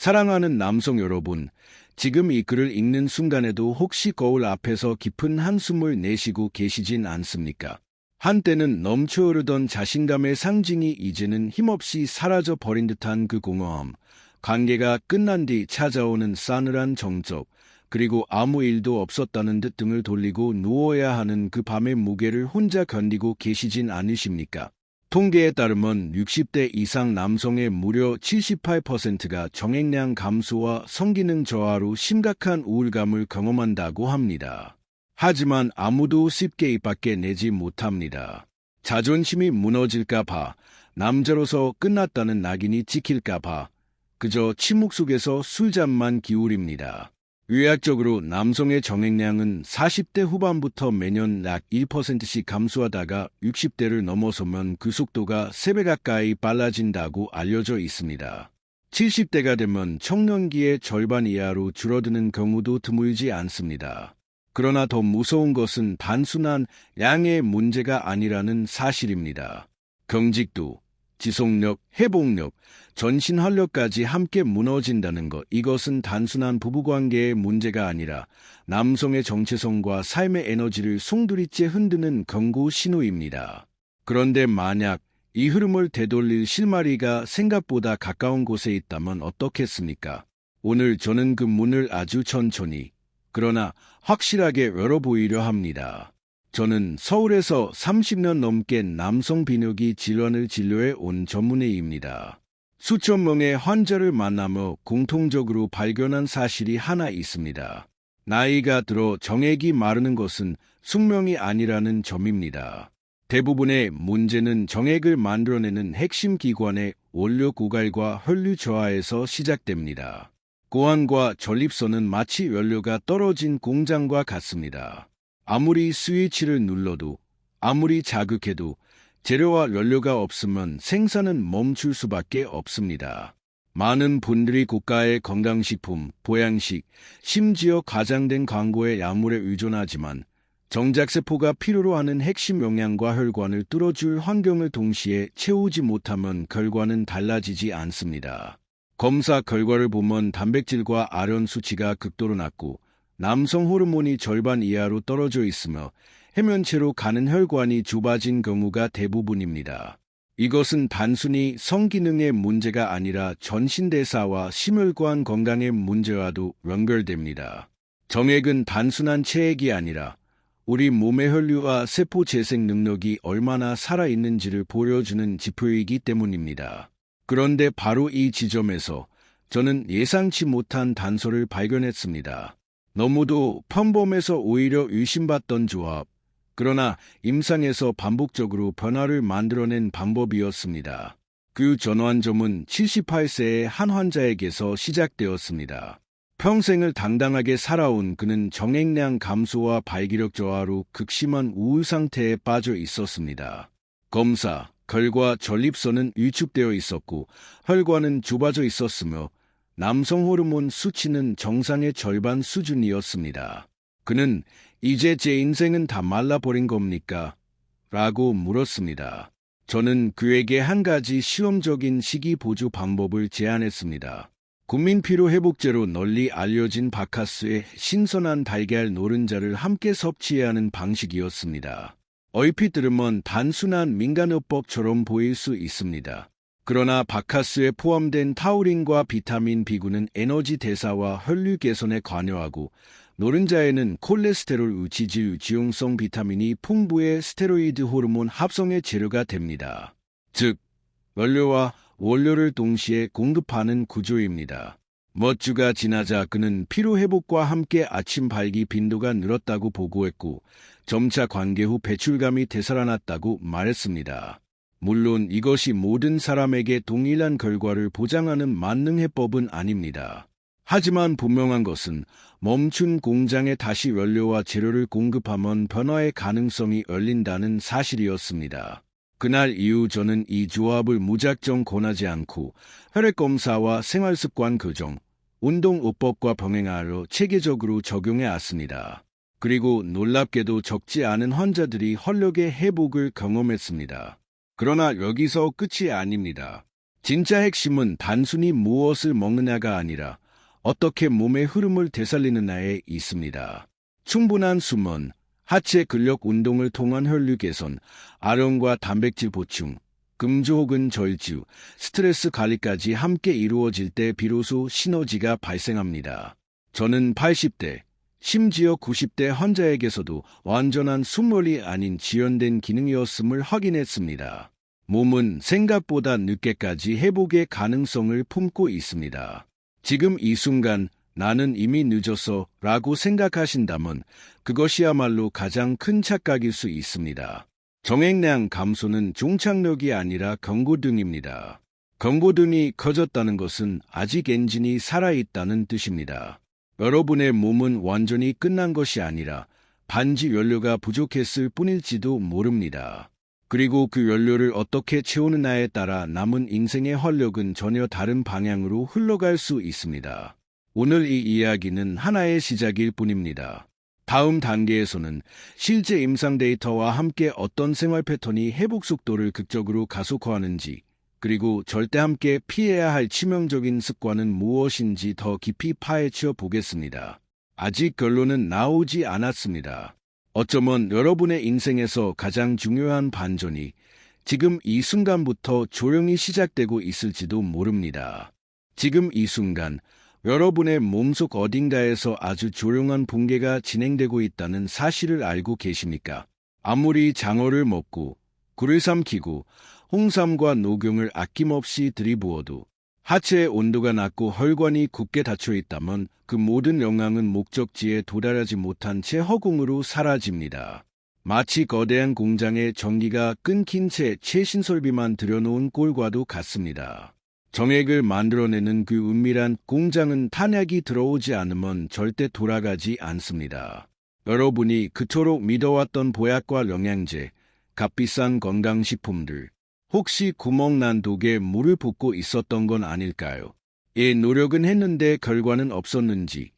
사랑하는 남성 여러분, 지금 이 글을 읽는 순간에도 혹시 거울 앞에서 깊은 한숨을 내쉬고 계시진 않습니까? 한때는 넘쳐흐르던 자신감의 상징이 이제는 힘없이 사라져 버린 듯한 그 공허함, 관계가 끝난 뒤 찾아오는 싸늘한 정적, 그리고 아무 일도 없었다는 듯 등을 돌리고 누워야 하는 그 밤의 무게를 혼자 견디고 계시진 않으십니까? 통계에 따르면 60대 이상 남성의 무려 78%가 정액량 감소와 성기능 저하로 심각한 우울감을 경험한다고 합니다. 하지만 아무도 쉽게 입 밖에 내지 못합니다. 자존심이 무너질까봐, 남자로서 끝났다는 낙인이 찍힐까봐 그저 침묵 속에서 술잔만 기울입니다. 의학적으로 남성의 정액량은 40대 후반부터 매년 약 1%씩 감소하다가 60대를 넘어서면 그 속도가 3배 가까이 빨라진다고 알려져 있습니다. 70대가 되면 청년기의 절반 이하로 줄어드는 경우도 드물지 않습니다. 그러나 더 무서운 것은 단순한 양의 문제가 아니라는 사실입니다. 경직도, 지속력, 회복력, 전신 활력까지 함께 무너진다는 것, 이것은 단순한 부부관계의 문제가 아니라 남성의 정체성과 삶의 에너지를 송두리째 흔드는 경고 신호입니다. 그런데 만약 이 흐름을 되돌릴 실마리가 생각보다 가까운 곳에 있다면 어떻겠습니까? 오늘 저는 그 문을 아주 천천히, 그러나 확실하게 열어보이려 합니다. 저는 서울에서 30년 넘게 남성 비뇨기 질환을 진료해 온 전문의입니다. 수천 명의 환자를 만나며 공통적으로 발견한 사실이 하나 있습니다. 나이가 들어 정액이 마르는 것은 숙명이 아니라는 점입니다. 대부분의 문제는 정액을 만들어내는 핵심 기관의 원료 고갈과 혈류 저하에서 시작됩니다. 고환과 전립선은 마치 연료가 떨어진 공장과 같습니다. 아무리 스위치를 눌러도, 아무리 자극해도 재료와 연료가 없으면 생산은 멈출 수밖에 없습니다. 많은 분들이 고가의 건강식품, 보양식, 심지어 과장된 광고의 약물에 의존하지만 정작 세포가 필요로 하는 핵심 영양과 혈관을 뚫어줄 환경을 동시에 채우지 못하면 결과는 달라지지 않습니다. 검사 결과를 보면 단백질과 아연 수치가 극도로 낮고 남성 호르몬이 절반 이하로 떨어져 있으며 해면체로 가는 혈관이 좁아진 경우가 대부분입니다. 이것은 단순히 성기능의 문제가 아니라 전신대사와 심혈관 건강의 문제와도 연결됩니다. 정액은 단순한 체액이 아니라 우리 몸의 혈류와 세포 재생 능력이 얼마나 살아있는지를 보여주는 지표이기 때문입니다. 그런데 바로 이 지점에서 저는 예상치 못한 단서를 발견했습니다. 너무도 평범해서 오히려 의심받던 조합, 그러나 임상에서 반복적으로 변화를 만들어낸 방법이었습니다. 그 전환점은 78세의 한 환자에게서 시작되었습니다. 평생을 당당하게 살아온 그는 정액량 감소와 발기력 저하로 극심한 우울 상태에 빠져 있었습니다. 검사 결과 전립선은 위축되어 있었고 혈관은 좁아져 있었으며 남성 호르몬 수치는 정상의 절반 수준이었습니다. 그는 이제 제 인생은 다 말라버린 겁니까? 라고 물었습니다. 저는 그에게 한 가지 실험적인 식이 보조 방법을 제안했습니다. 국민피로회복제로 널리 알려진 바카스의 신선한 달걀 노른자를 함께 섭취해야 하는 방식이었습니다. 얼핏 들으면 단순한 민간요법처럼 보일 수 있습니다. 그러나 바카스에 포함된 타우린과 비타민 B군은 에너지 대사와 혈류 개선에 관여하고 노른자에는 콜레스테롤 우치질 지용성 비타민이 풍부의 스테로이드 호르몬 합성의 재료가 됩니다. 즉, 원료와 원료를 동시에 공급하는 구조입니다. 몇 주가 지나자 그는 피로회복과 함께 아침 발기 빈도가 늘었다고 보고했고 점차 관계 후 배출감이 되살아났다고 말했습니다. 물론 이것이 모든 사람에게 동일한 결과를 보장하는 만능해법은 아닙니다. 하지만 분명한 것은 멈춘 공장에 다시 원료와 재료를 공급하면 변화의 가능성이 열린다는 사실이었습니다. 그날 이후 저는 이 조합을 무작정 권하지 않고 혈액검사와 생활습관 교정, 운동요법과 병행하여 체계적으로 적용해 왔습니다. 그리고 놀랍게도 적지 않은 환자들이 활력의 회복을 경험했습니다. 그러나 여기서 끝이 아닙니다. 진짜 핵심은 단순히 무엇을 먹느냐가 아니라 어떻게 몸의 흐름을 되살리느냐에 있습니다. 충분한 수면, 하체 근력 운동을 통한 혈류 개선, 아령과 단백질 보충, 금주 혹은 절주, 스트레스 관리까지 함께 이루어질 때 비로소 시너지가 발생합니다. 저는 80대, 심지어 90대 환자에게서도 완전한 순물이 아닌 지연된 기능이었음을 확인했습니다. 몸은 생각보다 늦게까지 회복의 가능성을 품고 있습니다. 지금 이 순간 나는 이미 늦었어 라고 생각하신다면 그것이야말로 가장 큰 착각일 수 있습니다. 정액량 감소는 종착역이 아니라 경고등입니다. 경고등이 커졌다는 것은 아직 엔진이 살아있다는 뜻입니다. 여러분의 몸은 완전히 끝난 것이 아니라 반지 연료가 부족했을 뿐일지도 모릅니다. 그리고 그 연료를 어떻게 채우느냐에 따라 남은 인생의 활력은 전혀 다른 방향으로 흘러갈 수 있습니다. 오늘 이 이야기는 하나의 시작일 뿐입니다. 다음 단계에서는 실제 임상 데이터와 함께 어떤 생활 패턴이 회복 속도를 극적으로 가속화하는지, 그리고 절대 함께 피해야 할 치명적인 습관은 무엇인지 더 깊이 파헤쳐 보겠습니다. 아직 결론은 나오지 않았습니다. 어쩌면 여러분의 인생에서 가장 중요한 반전이 지금 이 순간부터 조용히 시작되고 있을지도 모릅니다. 지금 이 순간 여러분의 몸속 어딘가에서 아주 조용한 붕괴가 진행되고 있다는 사실을 알고 계십니까? 아무리 장어를 먹고 굴을 삼키고 홍삼과 녹용을 아낌없이 들이부어도 하체의 온도가 낮고 혈관이 굳게 닫혀 있다면 그 모든 영향은 목적지에 도달하지 못한 채 허공으로 사라집니다. 마치 거대한 공장의 전기가 끊긴 채 최신 설비만 들여놓은 꼴과도 같습니다. 정액을 만들어내는 그 은밀한 공장은 탄약이 들어오지 않으면 절대 돌아가지 않습니다. 여러분이 그토록 믿어왔던 보약과 영양제, 값비싼 건강식품들, 혹시 구멍난 독에 물을 붓고 있었던 건 아닐까요? 노력은 했는데 결과는 없었는지,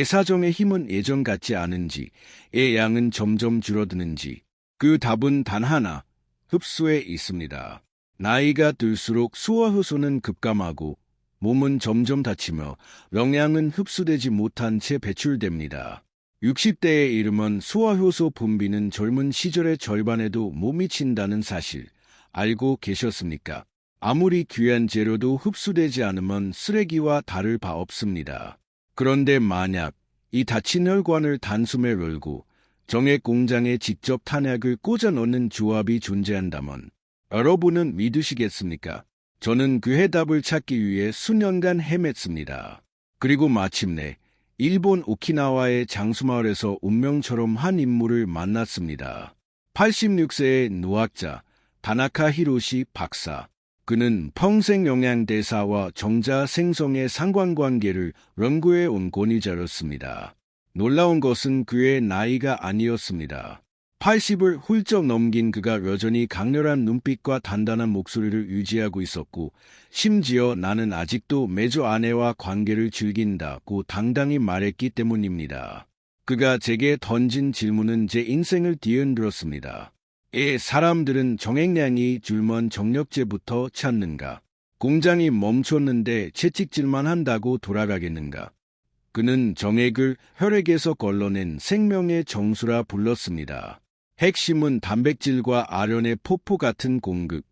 사정의 힘은 예전 같지 않은지, 양은 점점 줄어드는지, 그 답은 단 하나, 흡수에 있습니다. 나이가 들수록 수화효소는 급감하고 몸은 점점 다치며 영양은 흡수되지 못한 채 배출됩니다. 60대에 이르면 수화효소 분비는 젊은 시절의 절반에도 못 미친다는 사실 알고 계셨습니까? 아무리 귀한 재료도 흡수되지 않으면 쓰레기와 다를 바 없습니다. 그런데 만약 이 닫힌 혈관을 단숨에 열고 정액 공장에 직접 탄약을 꽂아 넣는 조합이 존재한다면 여러분은 믿으시겠습니까? 저는 그 해답을 찾기 위해 수년간 헤맸습니다. 그리고 마침내 일본 오키나와의 장수마을에서 운명처럼 한 인물을 만났습니다. 86세의 노학자 다나카 히로시 박사. 그는 평생 영양대사와 정자 생성의 상관관계를 연구해 온 권위자였습니다. 놀라운 것은 그의 나이가 아니었습니다. 80을 훌쩍 넘긴 그가 여전히 강렬한 눈빛과 단단한 목소리를 유지하고 있었고, 심지어 나는 아직도 매주 아내와 관계를 즐긴다고 당당히 말했기 때문입니다. 그가 제게 던진 질문은 제 인생을 뒤흔들었습니다. 사람들은 정액량이 줄면 정력제부터 찾는가? 공장이 멈췄는데 채찍질만 한다고 돌아가겠는가? 그는 정액을 혈액에서 걸러낸 생명의 정수라 불렀습니다. 핵심은 단백질과 아련의 폭포 같은 공급,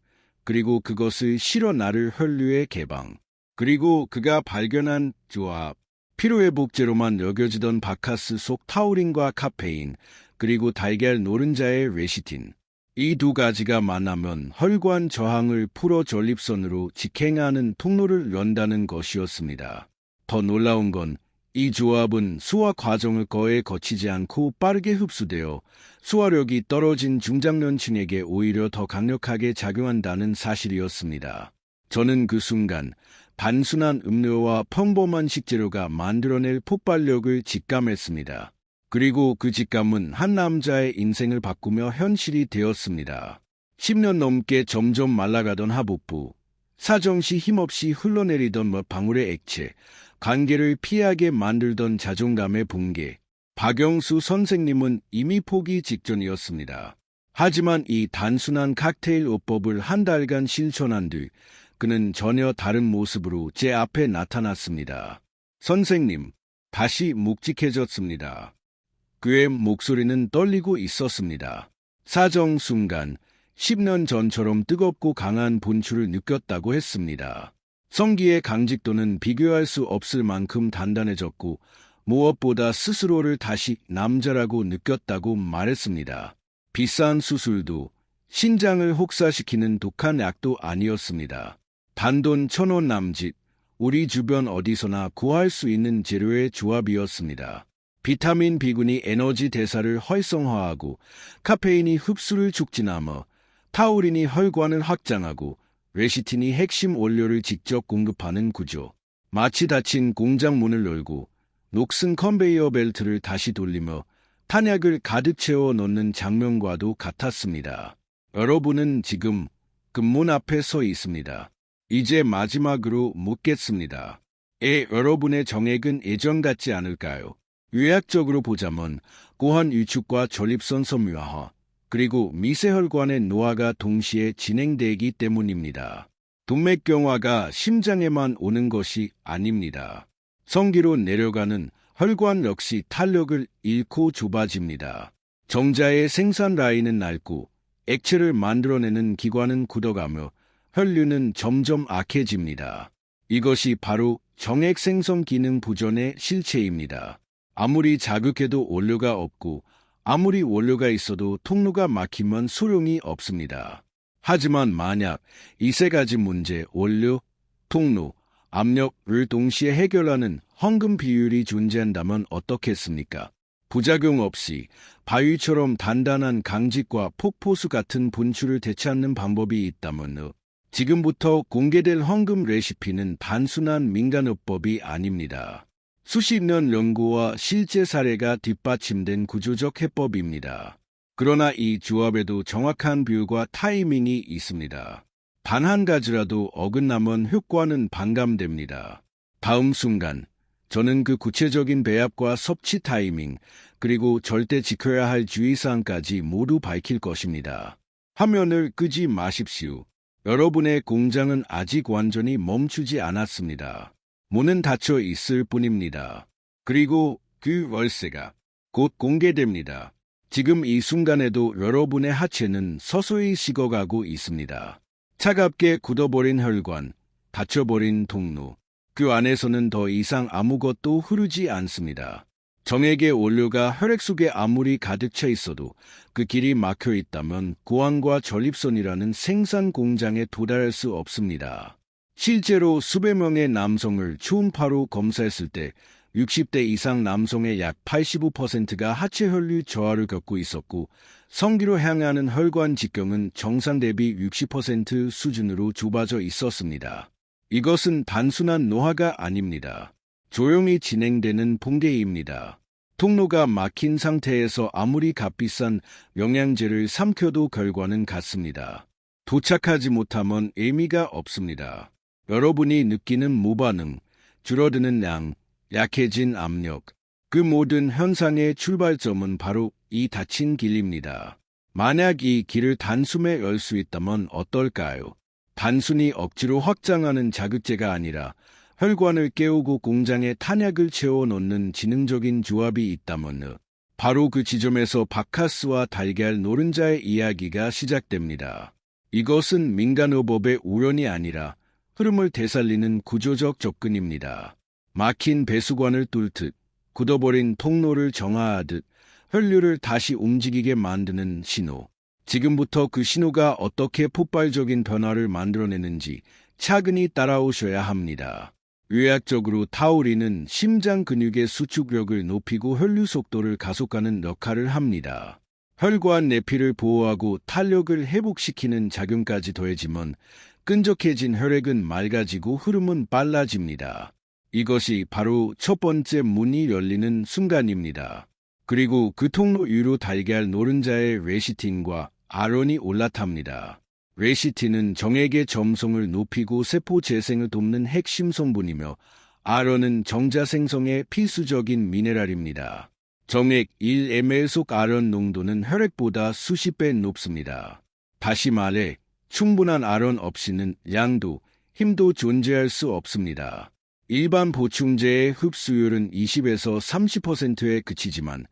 그리고 그것을 실어 나를 혈류의 개방, 그리고 그가 발견한 조합, 피로회복제로만 여겨지던 바카스 속 타우린과 카페인, 그리고 달걀 노른자의 레시틴. 이 두 가지가 만나면 혈관 저항을 풀어 전립선으로 직행하는 통로를 연다는 것이었습니다. 더 놀라운 건 이 조합은 소화 과정을 거의 거치지 않고 빠르게 흡수되어 소화력이 떨어진 중장년층에게 오히려 더 강력하게 작용한다는 사실이었습니다. 저는 그 순간 단순한 음료와 평범한 식재료가 만들어낼 폭발력을 직감했습니다. 그리고 그 직감은 한 남자의 인생을 바꾸며 현실이 되었습니다. 10년 넘게 점점 말라가던 하복부, 사정시 힘없이 흘러내리던 몇 방울의 액체, 관계를 피하게 만들던 자존감의 붕괴. 박영수 선생님은 이미 포기 직전이었습니다. 하지만 이 단순한 칵테일 요법을 한 달간 실천한 뒤 그는 전혀 다른 모습으로 제 앞에 나타났습니다. 선생님, 다시 묵직해졌습니다. 그의 목소리는 떨리고 있었습니다. 사정 순간 10년 전처럼 뜨겁고 강한 분출을 느꼈다고 했습니다. 성기의 강직도는 비교할 수 없을 만큼 단단해졌고 무엇보다 스스로를 다시 남자라고 느꼈다고 말했습니다. 비싼 수술도 신장을 혹사시키는 독한 약도 아니었습니다. 단돈 1,000원 남짓, 우리 주변 어디서나 구할 수 있는 재료의 조합이었습니다. 비타민 B군이 에너지 대사를 활성화하고 카페인이 흡수를 촉진하며 타우린이 혈관을 확장하고 레시틴이 핵심 원료를 직접 공급하는 구조. 마치 닫힌 공장 문을 열고 녹슨 컨베이어 벨트를 다시 돌리며 탄약을 가득 채워 넣는 장면과도 같았습니다. 여러분은 지금 그 문 앞에 서 있습니다. 이제 마지막으로 묻겠습니다. 여러분의 정액은 예전 같지 않을까요? 의학적으로 보자면 고환 위축과 전립선 섬유화, 그리고 미세혈관의 노화가 동시에 진행되기 때문입니다. 동맥경화가 심장에만 오는 것이 아닙니다. 성기로 내려가는 혈관 역시 탄력을 잃고 좁아집니다. 정자의 생산 라인은 낡고 액체를 만들어내는 기관은 굳어가며 혈류는 점점 악해집니다. 이것이 바로 정액 생성 기능 부전의 실체입니다. 아무리 자극해도 원료가 없고 아무리 원료가 있어도 통로가 막히면 소용이 없습니다. 하지만 만약 이 세 가지 문제, 원료, 통로, 압력을 동시에 해결하는 황금 비율이 존재한다면 어떻겠습니까? 부작용 없이 바위처럼 단단한 강직과 폭포수 같은 분출을 되찾는 방법이 있다면 지금부터 공개될 황금 레시피는 단순한 민간요법이 아닙니다. 수십 년 연구와 실제 사례가 뒷받침된 구조적 해법입니다. 그러나 이 조합에도 정확한 비율과 타이밍이 있습니다. 단 한 가지라도 어긋나면 효과는 반감됩니다. 다음 순간 저는 그 구체적인 배합과 섭취 타이밍, 그리고 절대 지켜야 할 주의사항까지 모두 밝힐 것입니다. 화면을 끄지 마십시오. 여러분의 공장은 아직 완전히 멈추지 않았습니다. 문은 닫혀 있을 뿐입니다. 그리고 그 월세가 곧 공개됩니다. 지금 이 순간에도 여러분의 하체는 서서히 식어가고 있습니다. 차갑게 굳어버린 혈관, 닫혀버린 통로, 그 안에서는 더 이상 아무것도 흐르지 않습니다. 정액의 원료가 혈액 속에 아무리 가득 차 있어도 그 길이 막혀 있다면 고환과 전립선이라는 생산 공장에 도달할 수 없습니다. 실제로 수백 명의 남성을 초음파로 검사했을 때 60대 이상 남성의 약 85%가 하체 혈류 저하를 겪고 있었고 성기로 향하는 혈관 직경은 정상 대비 60% 수준으로 좁아져 있었습니다. 이것은 단순한 노화가 아닙니다. 조용히 진행되는 붕괴입니다. 통로가 막힌 상태에서 아무리 값비싼 영양제를 삼켜도 결과는 같습니다. 도착하지 못하면 의미가 없습니다. 여러분이 느끼는 무반응, 줄어드는 양, 약해진 압력, 그 모든 현상의 출발점은 바로 이 닫힌 길입니다. 만약 이 길을 단숨에 열 수 있다면 어떨까요? 단순히 억지로 확장하는 자극제가 아니라 혈관을 깨우고 공장에 탄약을 채워 넣는 지능적인 조합이 있다면 바로 그 지점에서 바카스와 달걀 노른자의 이야기가 시작됩니다. 이것은 민간요법의 우연이 아니라 흐름을 되살리는 구조적 접근입니다. 막힌 배수관을 뚫듯 굳어버린 통로를 정화하듯 혈류를 다시 움직이게 만드는 신호. 지금부터 그 신호가 어떻게 폭발적인 변화를 만들어내는지 차근히 따라오셔야 합니다. 의학적으로 타우린은 심장 근육의 수축력을 높이고 혈류 속도를 가속하는 역할을 합니다. 혈관 내피를 보호하고 탄력을 회복시키는 작용까지 더해지면 끈적해진 혈액은 맑아지고 흐름은 빨라집니다. 이것이 바로 첫 번째 문이 열리는 순간입니다. 그리고 그 통로 위로 달걀 노른자의 레시틴과 아론이 올라탑니다. 레시틴은 정액의 점성을 높이고 세포 재생을 돕는 핵심 성분이며 아론은 정자 생성의 필수적인 미네랄입니다. 정액 1ml 속 아론 농도는 혈액보다 수십 배 높습니다. 다시 말해 충분한 아론 없이는 양도 힘도 존재할 수 없습니다. 일반 보충제의 흡수율은 20에서 30%에 그치지만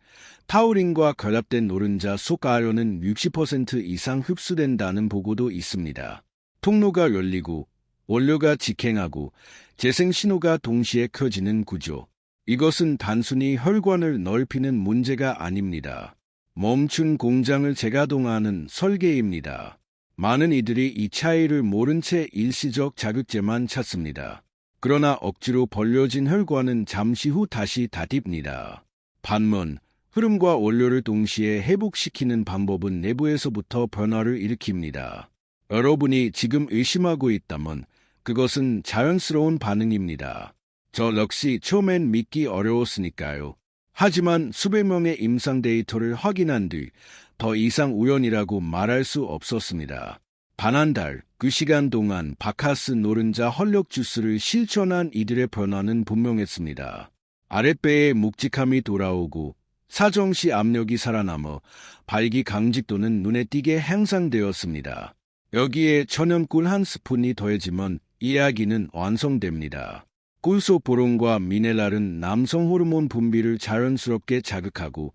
타우린과 결합된 노른자 속 아연은 60% 이상 흡수된다는 보고도 있습니다. 통로가 열리고 원료가 직행하고 재생 신호가 동시에 켜지는 구조. 이것은 단순히 혈관을 넓히는 문제가 아닙니다. 멈춘 공장을 재가동하는 설계입니다. 많은 이들이 이 차이를 모른 채 일시적 자극제만 찾습니다. 그러나 억지로 벌려진 혈관은 잠시 후 다시 닫힙니다. 반면 흐름과 원료를 동시에 회복시키는 방법은 내부에서부터 변화를 일으킵니다. 여러분이 지금 의심하고 있다면 그것은 자연스러운 반응입니다. 저 역시 처음엔 믿기 어려웠으니까요. 하지만 수백 명의 임상 데이터를 확인한 뒤 더 이상 우연이라고 말할 수 없었습니다. 단 한 달, 그 시간 동안 바카스 노른자 헐력 주스를 실천한 이들의 변화는 분명했습니다. 아랫배의 묵직함이 돌아오고 사정시 압력이 살아남아 발기 강직도는 눈에 띄게 향상되었습니다. 여기에 천연꿀 한 스푼이 더해지면 이야기는 완성됩니다. 꿀 속 보론과 미네랄은 남성 호르몬 분비를 자연스럽게 자극하고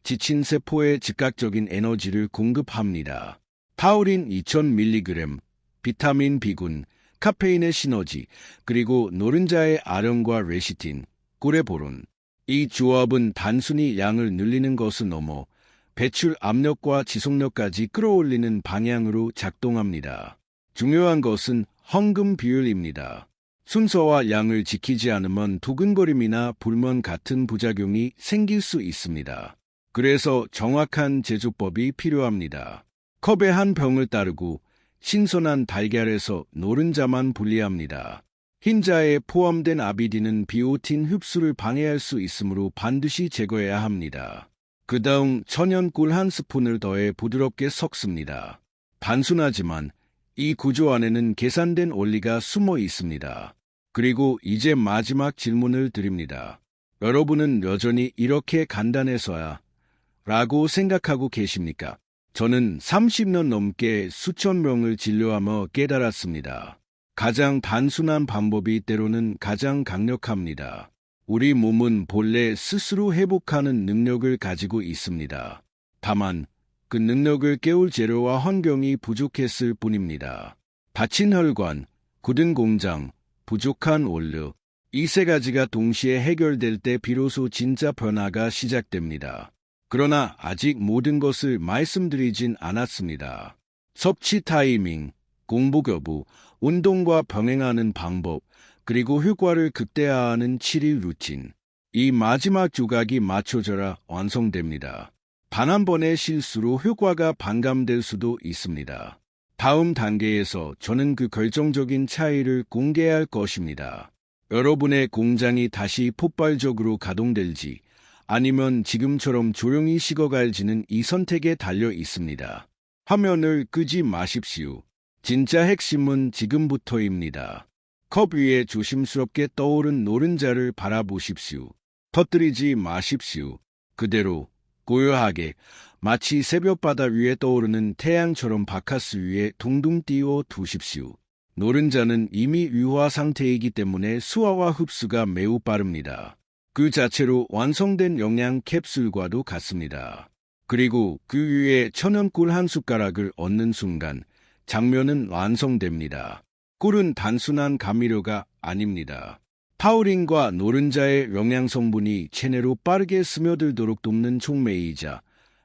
지친 세포에 즉각적인 에너지를 공급합니다. 타우린 2000mg, 비타민 B군, 카페인의 시너지, 그리고 노른자의 아령과 레시틴, 꿀의 보론. 이 조합은 단순히 양을 늘리는 것을 넘어 배출 압력과 지속력까지 끌어올리는 방향으로 작동합니다. 중요한 것은 황금 비율입니다. 순서와 양을 지키지 않으면 두근거림이나 불면 같은 부작용이 생길 수 있습니다. 그래서 정확한 제조법이 필요합니다. 컵에 한 병을 따르고 신선한 달걀에서 노른자만 분리합니다. 흰자에 포함된 아비딘은 비오틴 흡수를 방해할 수 있으므로 반드시 제거해야 합니다. 그 다음 천연꿀 한 스푼을 더해 부드럽게 섞습니다. 단순하지만 이 구조 안에는 계산된 원리가 숨어 있습니다. 그리고 이제 마지막 질문을 드립니다. 여러분은 여전히 이렇게 간단해서야 라고 생각하고 계십니까? 저는 30년 넘게 수천 명을 진료하며 깨달았습니다. 가장 단순한 방법이 때로는 가장 강력합니다. 우리 몸은 본래 스스로 회복하는 능력을 가지고 있습니다. 다만 그 능력을 깨울 재료와 환경이 부족했을 뿐입니다. 다친 혈관, 굳은 공장, 부족한 원료, 이 세 가지가 동시에 해결될 때 비로소 진짜 변화가 시작됩니다. 그러나 아직 모든 것을 말씀드리진 않았습니다. 섭취 타이밍, 공복 여부, 운동과 병행하는 방법, 그리고 효과를 극대화하는 치료 루틴. 이 마지막 조각이 맞춰져야 완성됩니다. 단 한 번의 실수로 효과가 반감될 수도 있습니다. 다음 단계에서 저는 그 결정적인 차이를 공개할 것입니다. 여러분의 공장이 다시 폭발적으로 가동될지 아니면 지금처럼 조용히 식어갈지는 이 선택에 달려 있습니다. 화면을 끄지 마십시오. 진짜 핵심은 지금부터입니다. 컵 위에 조심스럽게 떠오른 노른자를 바라보십시오. 터뜨리지 마십시오. 그대로 고요하게 마치 새벽바다 위에 떠오르는 태양처럼 바카스 위에 둥둥 띄워 두십시오. 노른자는 이미 유화 상태이기 때문에 수화와 흡수가 매우 빠릅니다. 그 자체로 완성된 영양 캡슐과도 같습니다. 그리고 그 위에 천연꿀 한 숟가락을 얹는 순간 장면은 완성됩니다. 꿀은 단순한 감미료가 아닙니다. 타우린과 노른자의 영양 성분이 체내로 빠르게 스며들도록 돕는 촉매이자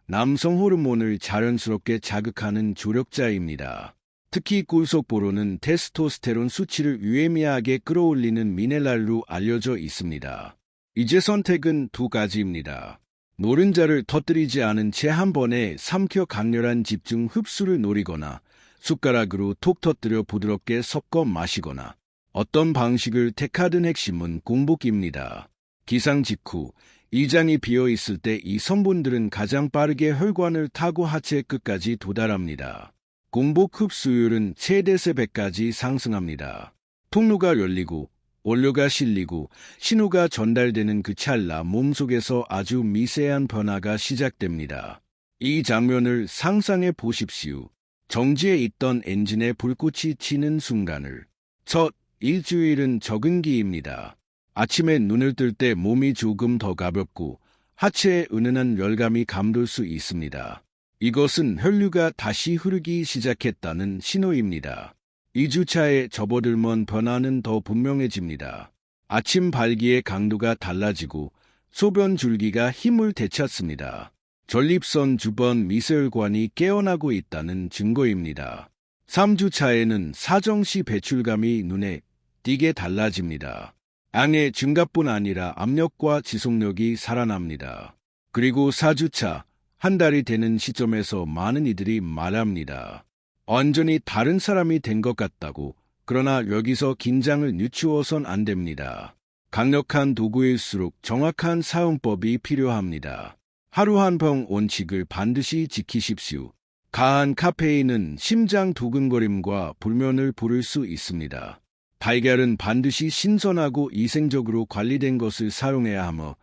남성 호르몬을 자연스럽게 자극하는 조력자입니다. 특히 꿀 속 보로는 테스토스테론 수치를 유의미하게 끌어올리는 미네랄로 알려져 있습니다. 이제 선택은 두 가지입니다. 노른자를 터뜨리지 않은 채 한 번에 삼켜 강렬한 집중 흡수를 노리거나 숟가락으로 톡 터뜨려 부드럽게 섞어 마시거나 어떤 방식을 택하든 핵심은 공복입니다. 기상 직후 이장이 비어 있을 때 이 성분들은 가장 빠르게 혈관을 타고 하체 끝까지 도달합니다. 공복 흡수율은 최대 3배까지 상승합니다. 통로가 열리고 원료가 실리고 신호가 전달되는 그 찰나 몸속에서 아주 미세한 변화가 시작됩니다. 이 장면을 상상해 보십시오. 정지해 있던 엔진에 불꽃이 튀는 순간을. 첫 일주일은 적응기입니다. 아침에 눈을 뜰 때 몸이 조금 더 가볍고 하체에 은은한 열감이 감돌 수 있습니다. 이것은 혈류가 다시 흐르기 시작했다는 신호입니다. 2주차에 접어들면 변화는 더 분명해집니다. 아침 발기의 강도가 달라지고 소변 줄기가 힘을 되찾습니다. 전립선 주변 미세혈관이 깨어나고 있다는 증거입니다. 3주차에는 사정시 배출감이 눈에 띄게 달라집니다. 양의 증가뿐 아니라 압력과 지속력이 살아납니다. 그리고 4주차, 한 달이 되는 시점에서 많은 이들이 말합니다. 완전히 다른 사람이 된 것 같다고. 그러나 여기서 긴장을 늦추어선 안 됩니다. 강력한 도구일수록 정확한 사용법이 필요합니다. 하루 한 병 원칙을 반드시 지키십시오. 과한 카페인은 심장 두근거림과 불면을 부를 수 있습니다. 달걀은 반드시 신선하고 위생적으로 관리된 것을 사용해야 하며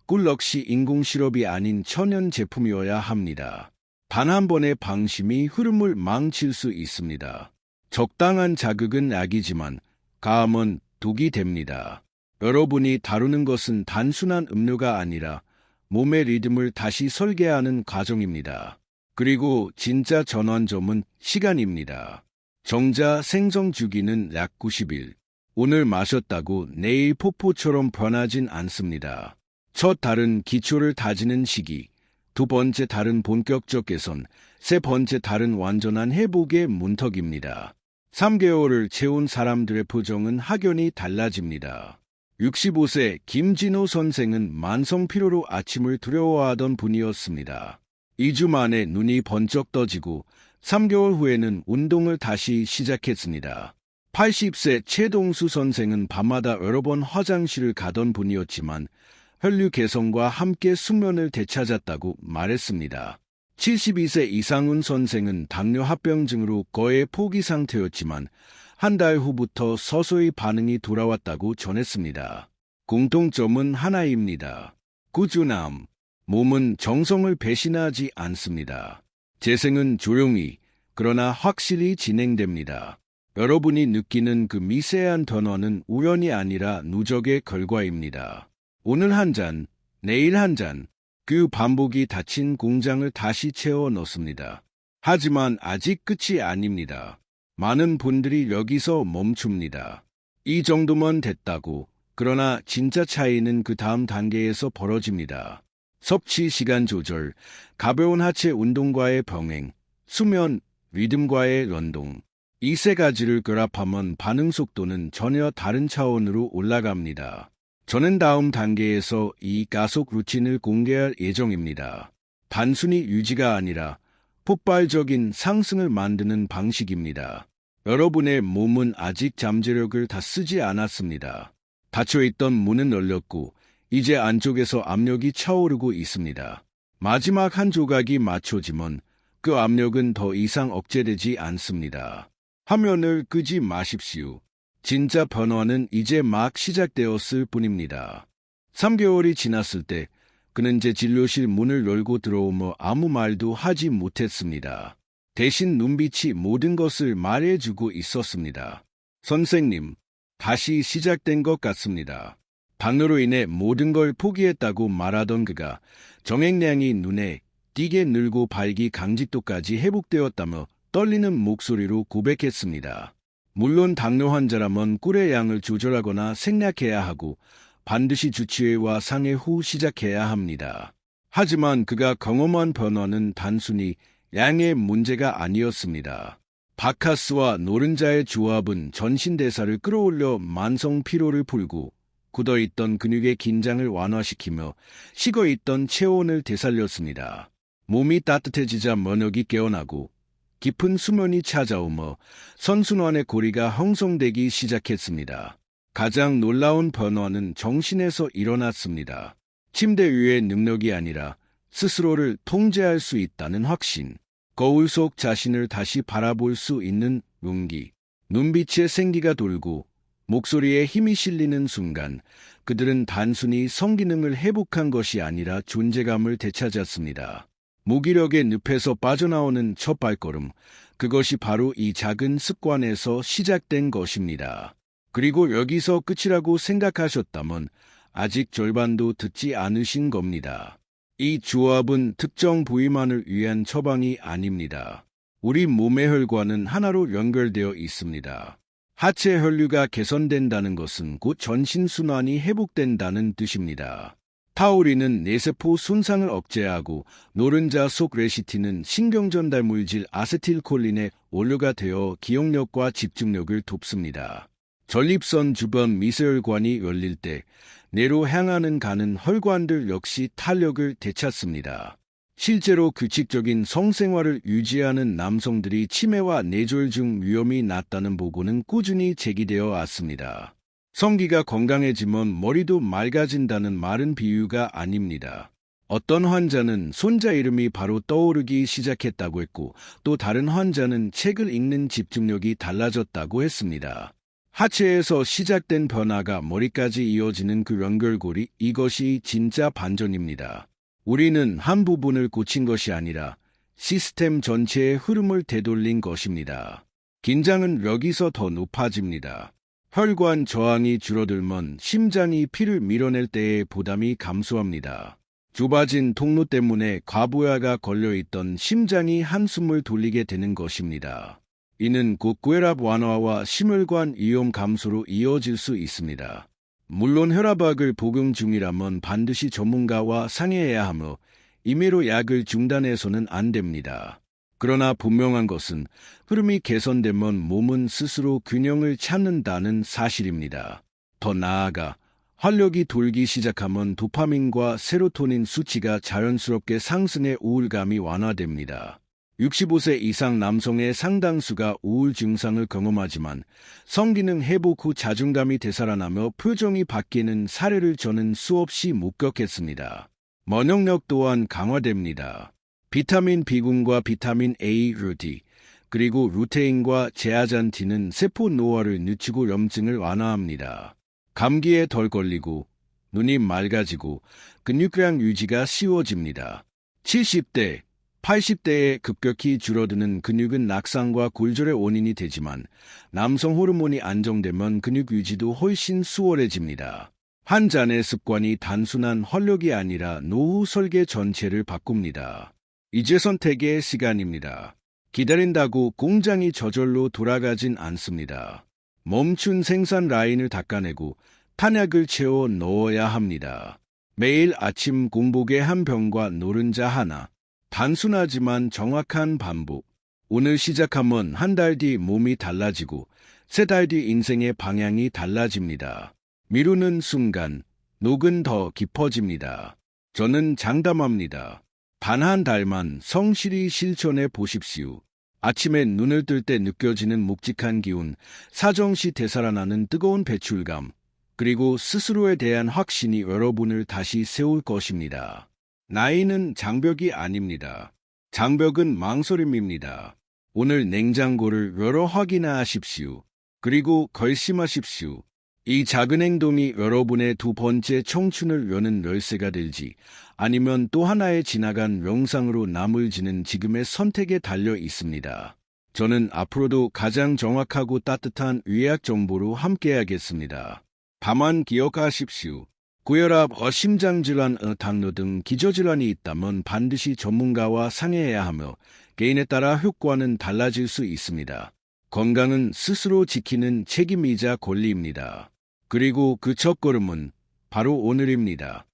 꿀 역시 인공 시럽이 아닌 천연 제품이어야 합니다. 단 한 번의 방심이 흐름을 망칠 수 있습니다. 적당한 자극은 약이지만 과함은 독이 됩니다. 여러분이 다루는 것은 단순한 음료가 아니라 몸의 리듬을 다시 설계하는 과정입니다. 그리고 진짜 전환점은 시간입니다. 정자 생성 주기는 약 90일. 오늘 마셨다고 내일 폭포처럼 변하진 않습니다. 첫 달은 기초를 다지는 시기, 두 번째 달은 본격적 개선, 세 번째 달은 완전한 회복의 문턱입니다. 3개월을 채운 사람들의 표정은 확연히 달라집니다. 65세 김진호 선생은 만성 피로로 아침을 두려워하던 분이었습니다. 2주 만에 눈이 번쩍 떠지고 3개월 후에는 운동을 다시 시작했습니다. 80세 최동수 선생은 밤마다 여러 번 화장실을 가던 분이었지만 혈류 개선과 함께 숙면을 되찾았다고 말했습니다. 72세 이상훈 선생은 당뇨 합병증으로 거의 포기 상태였지만 한 달 후부터 서서히 반응이 돌아왔다고 전했습니다. 공통점은 하나입니다. 꾸준함. 몸은 정성을 배신하지 않습니다. 재생은 조용히, 그러나 확실히 진행됩니다. 여러분이 느끼는 그 미세한 변화는 우연이 아니라 누적의 결과입니다. 오늘 한 잔, 내일 한 잔, 그 반복이 닫힌 공장을 다시 채워 넣습니다. 하지만 아직 끝이 아닙니다. 많은 분들이 여기서 멈춥니다. 이 정도면 됐다고. 그러나 진짜 차이는 그 다음 단계에서 벌어집니다. 섭취 시간 조절, 가벼운 하체 운동과의 병행, 수면, 리듬과의 연동. 이 세 가지를 결합하면 반응 속도는 전혀 다른 차원으로 올라갑니다. 저는 다음 단계에서 이 가속 루틴을 공개할 예정입니다. 단순히 유지가 아니라 폭발적인 상승을 만드는 방식입니다. 여러분의 몸은 아직 잠재력을 다 쓰지 않았습니다. 닫혀있던 문은 열렸고 이제 안쪽에서 압력이 차오르고 있습니다. 마지막 한 조각이 맞춰지면 그 압력은 더 이상 억제되지 않습니다. 화면을 끄지 마십시오. 진짜 변화는 이제 막 시작되었을 뿐입니다. 3개월이 지났을 때 그는 제 진료실 문을 열고 들어오며 아무 말도 하지 못했습니다. 대신 눈빛이 모든 것을 말해주고 있었습니다. 선생님, 다시 시작된 것 같습니다. 당뇨로 인해 모든 걸 포기했다고 말하던 그가 정액량이 눈에 띄게 늘고 발기 강직도까지 회복되었다며 떨리는 목소리로 고백했습니다. 물론 당뇨 환자라면 꿀의 양을 조절하거나 생략해야 하고 반드시 주치의와 상의 후 시작해야 합니다. 하지만 그가 경험한 변화는 단순히 양의 문제가 아니었습니다. 바카스와 노른자의 조합은 전신대사를 끌어올려 만성 피로를 풀고 굳어있던 근육의 긴장을 완화시키며 식어있던 체온을 되살렸습니다. 몸이 따뜻해지자 면역이 깨어나고 깊은 수면이 찾아오며 선순환의 고리가 형성되기 시작했습니다. 가장 놀라운 변화는 정신에서 일어났습니다. 침대 위의 능력이 아니라 스스로를 통제할 수 있다는 확신, 거울 속 자신을 다시 바라볼 수 있는 용기, 눈빛에 생기가 돌고 목소리에 힘이 실리는 순간 그들은 단순히 성기능을 회복한 것이 아니라 존재감을 되찾았습니다. 무기력의 늪에서 빠져나오는 첫 발걸음, 그것이 바로 이 작은 습관에서 시작된 것입니다. 그리고 여기서 끝이라고 생각하셨다면 아직 절반도 듣지 않으신 겁니다. 이 조합은 특정 부위만을 위한 처방이 아닙니다. 우리 몸의 혈관은 하나로 연결되어 있습니다. 하체 혈류가 개선된다는 것은 곧 전신순환이 회복된다는 뜻입니다. 타우린은 뇌세포 손상을 억제하고 노른자 속 레시틴은 신경전달 물질 아세틸콜린의 원료가 되어 기억력과 집중력을 돕습니다. 전립선 주변 미세혈관이 열릴 때 뇌로 향하는 가는 혈관들 역시 탄력을 되찾습니다. 실제로 규칙적인 성생활을 유지하는 남성들이 치매와 뇌졸중 위험이 낮다는 보고는 꾸준히 제기되어 왔습니다. 성기가 건강해지면 머리도 맑아진다는 말은 비유가 아닙니다. 어떤 환자는 손자 이름이 바로 떠오르기 시작했다고 했고 또 다른 환자는 책을 읽는 집중력이 달라졌다고 했습니다. 하체에서 시작된 변화가 머리까지 이어지는 그 연결고리, 이것이 진짜 반전입니다. 우리는 한 부분을 고친 것이 아니라 시스템 전체의 흐름을 되돌린 것입니다. 긴장은 여기서 더 높아집니다. 혈관 저항이 줄어들면 심장이 피를 밀어낼 때의 부담이 감소합니다. 좁아진 통로 때문에 과부하가 걸려있던 심장이 한숨을 돌리게 되는 것입니다. 이는 곧 고혈압 완화와 심혈관 위험 감소로 이어질 수 있습니다. 물론 혈압약을 복용 중이라면 반드시 전문가와 상의해야 하며 임의로 약을 중단해서는 안 됩니다. 그러나 분명한 것은 흐름이 개선되면 몸은 스스로 균형을 찾는다는 사실입니다. 더 나아가 활력이 돌기 시작하면 도파민과 세로토닌 수치가 자연스럽게 상승해 우울감이 완화됩니다. 65세 이상 남성의 상당수가 우울 증상을 경험하지만 성기능 회복 후 자존감이 되살아나며 표정이 바뀌는 사례를 저는 수없이 목격했습니다. 면역력 또한 강화됩니다. 비타민 B군과 비타민 A, 루티, 그리고 루테인과 제아잔틴은 세포 노화를 늦추고 염증을 완화합니다. 감기에 덜 걸리고 눈이 맑아지고 근육량 유지가 쉬워집니다. 70대, 80대에 급격히 줄어드는 근육은 낙상과 골절의 원인이 되지만 남성 호르몬이 안정되면 근육 유지도 훨씬 수월해집니다. 한 잔의 습관이 단순한 활력이 아니라 노후 설계 전체를 바꿉니다. 이제 선택의 시간입니다. 기다린다고 공장이 저절로 돌아가진 않습니다. 멈춘 생산 라인을 닦아내고 탄약을 채워 넣어야 합니다. 매일 아침 공복에 한 병과 노른자 하나. 단순하지만 정확한 반복. 오늘 시작하면 한 달 뒤 몸이 달라지고 세 달 뒤 인생의 방향이 달라집니다. 미루는 순간 녹은 더 깊어집니다. 저는 장담합니다. 단 한 달만 성실히 실천해 보십시오. 아침에 눈을 뜰 때 느껴지는 묵직한 기운, 사정시 되살아나는 뜨거운 배출감, 그리고 스스로에 대한 확신이 여러분을 다시 세울 것입니다. 나이는 장벽이 아닙니다. 장벽은 망설임입니다. 오늘 냉장고를 열어 확인하십시오. 그리고 결심하십시오. 이 작은 행동이 여러분의 두 번째 청춘을 여는 열쇠가 될지 아니면 또 하나의 지나간 명상으로 남을지는 지금의 선택에 달려 있습니다. 저는 앞으로도 가장 정확하고 따뜻한 의학 정보로 함께하겠습니다. 다만 기억하십시오. 고혈압, 심장질환, 당뇨 등 기저질환이 있다면 반드시 전문가와 상의해야 하며 개인에 따라 효과는 달라질 수 있습니다. 건강은 스스로 지키는 책임이자 권리입니다. 그리고 그 첫걸음은 바로 오늘입니다.